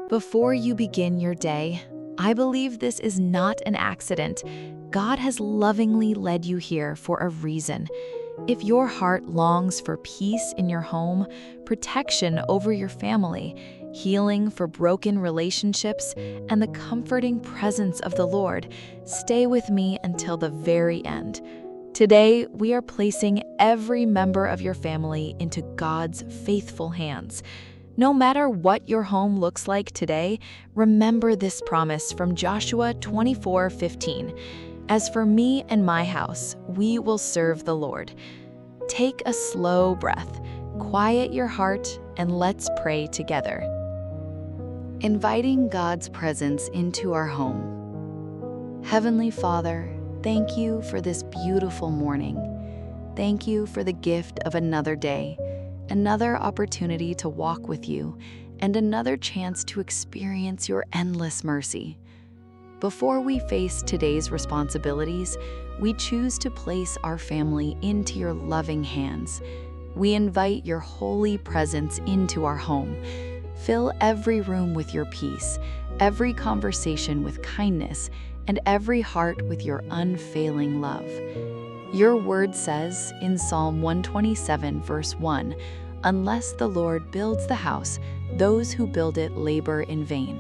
Before you begin your day, I believe this is not an accident. God has lovingly led you here for a reason. If your heart longs for peace in your home, protection over your family, healing for broken relationships, and the comforting presence of the Lord, stay with me until the very end. Today, we are placing every member of your family into God's faithful hands. No matter what your home looks like today, remember this promise from Joshua 24:15. As for me and my house, we will serve the Lord. Take a slow breath, quiet your heart, and let's pray together. Inviting God's presence into our home. Heavenly Father, thank you for this beautiful morning. Thank you for the gift of another day, another opportunity to walk with you, and another chance to experience your endless mercy. Before we face today's responsibilities, we choose to place our family into your loving hands. We invite your holy presence into our home. Fill every room with your peace, every conversation with kindness, and every heart with your unfailing love. Your word says in Psalm 127, verse 1, "Unless the Lord builds the house, those who build it labor in vain."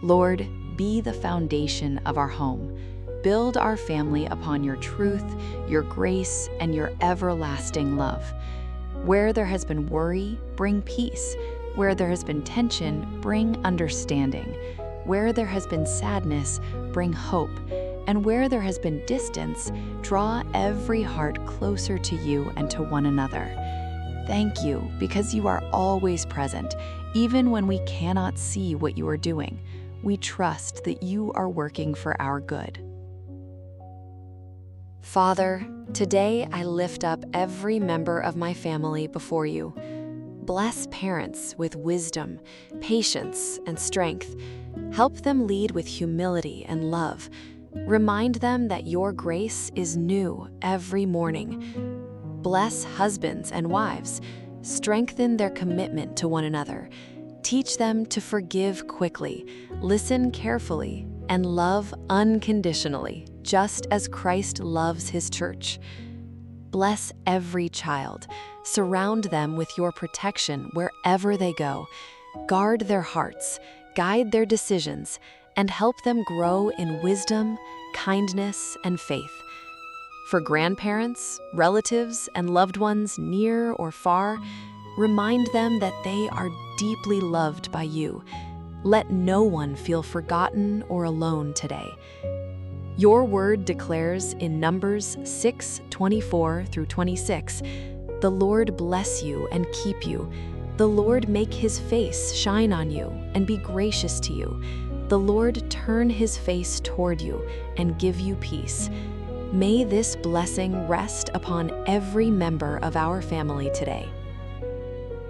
Lord, be the foundation of our home. Build our family upon your truth, your grace, and your everlasting love. Where there has been worry, bring peace. Where there has been tension, bring understanding. Where there has been sadness, bring hope. And where there has been distance, draw every heart closer to you and to one another. Thank you, because you are always present, even when we cannot see what you are doing. We trust that you are working for our good. Father, today I lift up every member of my family before you. Bless parents with wisdom, patience, and strength. Help them lead with humility and love. Remind them that your grace is new every morning. Bless husbands and wives. Strengthen their commitment to one another. Teach them to forgive quickly, listen carefully, and love unconditionally, just as Christ loves his church. Bless every child. Surround them with your protection wherever they go. Guard their hearts, guide their decisions, and help them grow in wisdom, kindness, and faith. For grandparents, relatives, and loved ones near or far, remind them that they are deeply loved by you. Let no one feel forgotten or alone today. Your word declares in Numbers 6:24 through 26, "The Lord bless you and keep you. The Lord make his face shine on you and be gracious to you. The Lord turn his face toward you and give you peace." May this blessing rest upon every member of our family today.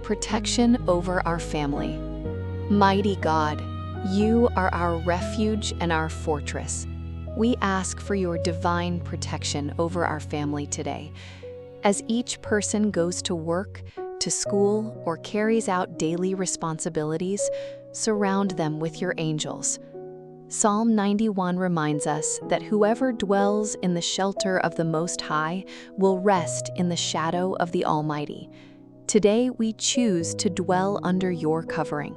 Protection over our family. Mighty God, you are our refuge and our fortress. We ask for your divine protection over our family today. As each person goes to work, to school, or carries out daily responsibilities, surround them with your angels. Psalm 91 reminds us that whoever dwells in the shelter of the Most High will rest in the shadow of the Almighty. Today we choose to dwell under your covering.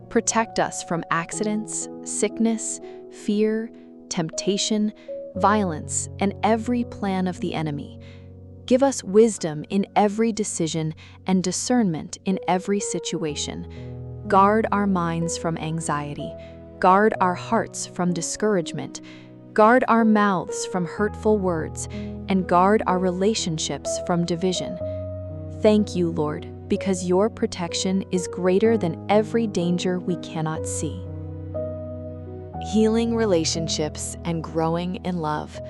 Protect us from accidents, sickness, fear, temptation, violence, and every plan of the enemy. Give us wisdom in every decision and discernment in every situation. Guard our minds from anxiety. Guard our hearts from discouragement. Guard our mouths from hurtful words, and guard our relationships from division. Thank you, Lord, because your protection is greater than every danger we cannot see. Healing relationships and growing in love.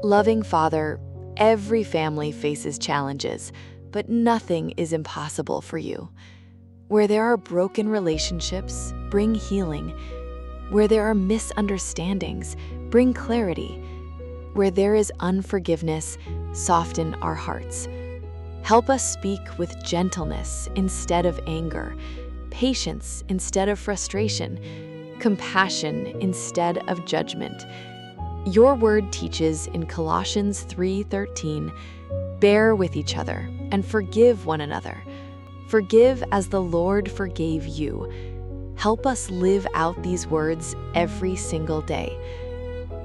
Loving Father, every family faces challenges, but nothing is impossible for you. Where there are broken relationships, bring healing. Where there are misunderstandings, bring clarity. Where there is unforgiveness, soften our hearts. Help us speak with gentleness instead of anger. patience instead of frustration, compassion instead of judgment. Your word teaches in Colossians 3:13, "Bear with each other and forgive one another. Forgive as the Lord forgave you." Help us live out these words every single day.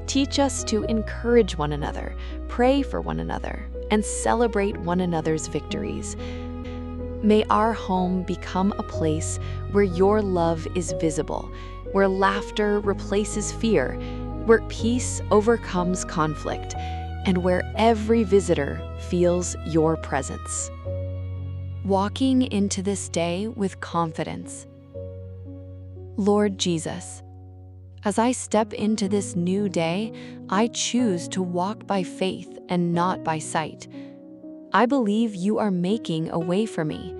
Teach us to encourage one another, pray for one another, and celebrate one another's victories. May our home become a place where your love is visible, where laughter replaces fear, where peace overcomes conflict, and where every visitor feels your presence. Walking into this day with confidence. Lord Jesus, as I step into this new day, I choose to walk by faith and not by sight. I believe you are making a way for me.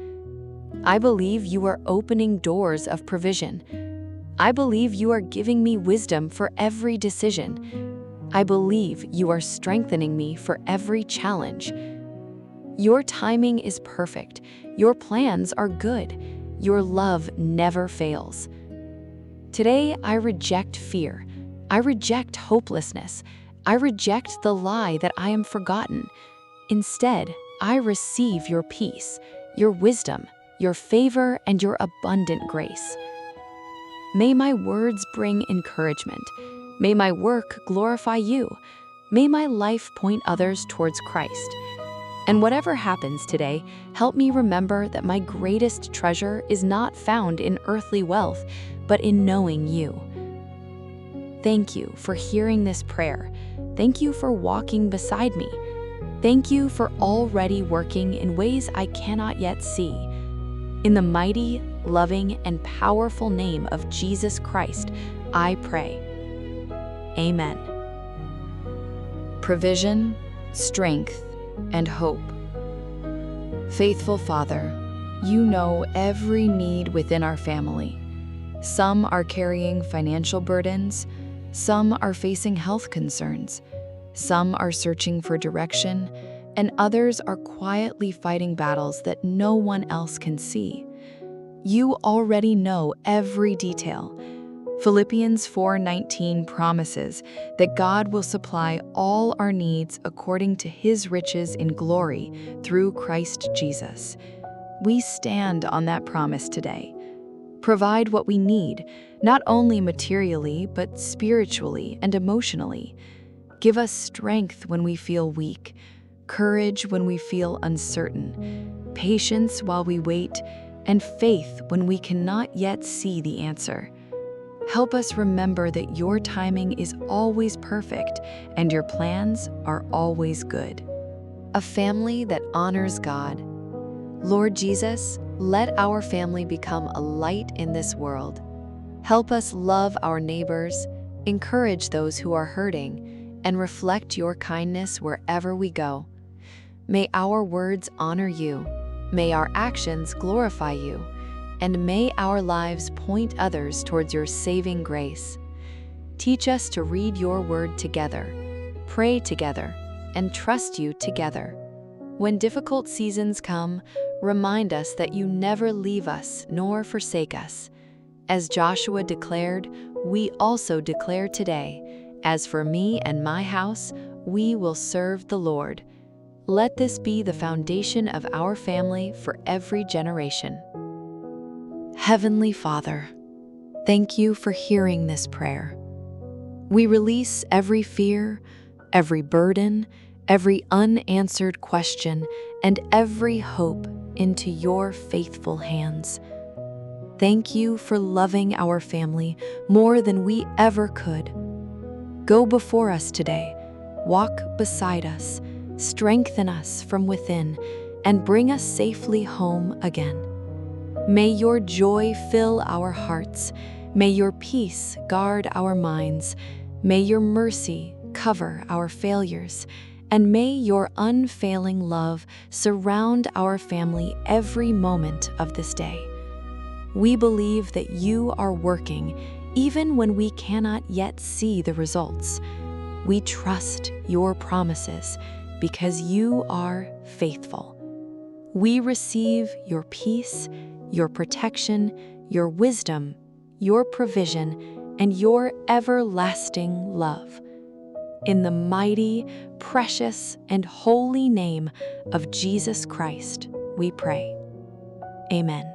I believe you are opening doors of provision. I believe you are giving me wisdom for every decision. I believe you are strengthening me for every challenge. Your timing is perfect. Your plans are good. Your love never fails. Today, I reject fear. I reject hopelessness. I reject the lie that I am forgotten. Instead, I receive your peace, your wisdom, your favor, and your abundant grace. May my words bring encouragement. May my work glorify you. May my life point others towards Christ. And whatever happens today, help me remember that my greatest treasure is not found in earthly wealth, but in knowing you. Thank you for hearing this prayer. Thank you for walking beside me. Thank you for already working in ways I cannot yet see. In the mighty, loving, and powerful name of Jesus Christ, I pray. Amen. Provision, strength, and hope. Faithful Father, you know every need within our family. Some are carrying financial burdens, some are facing health concerns, some are searching for direction, and others are quietly fighting battles that no one else can see. You already know every detail. Philippians 4:19 promises that God will supply all our needs according to his riches in glory through Christ Jesus. We stand on that promise today. Provide what we need, not only materially, but spiritually and emotionally. Give us strength when we feel weak, courage when we feel uncertain, patience while we wait, and faith when we cannot yet see the answer. Help us remember that your timing is always perfect and your plans are always good. A family that honors God. Lord Jesus, let our family become a light in this world. Help us love our neighbors, encourage those who are hurting, and reflect your kindness wherever we go. May our words honor you, may our actions glorify you, and may our lives point others towards your saving grace. Teach us to read your word together, pray together, and trust you together. When difficult seasons come, remind us that you never leave us nor forsake us. As Joshua declared, we also declare today, "As for me and my house, we will serve the Lord." Let this be the foundation of our family for every generation. Heavenly Father, thank you for hearing this prayer. We release every fear, every burden, every unanswered question, and every hope into your faithful hands. Thank you for loving our family more than we ever could. Go before us today, walk beside us, strengthen us from within, and bring us safely home again. May your joy fill our hearts. May your peace guard our minds. May your mercy cover our failures. And may your unfailing love surround our family every moment of this day. We believe that you are working even when we cannot yet see the results. We trust your promises because you are faithful. We receive your peace, your protection, your wisdom, your provision, and your everlasting love. In the mighty, precious, and holy name of Jesus Christ, we pray. Amen.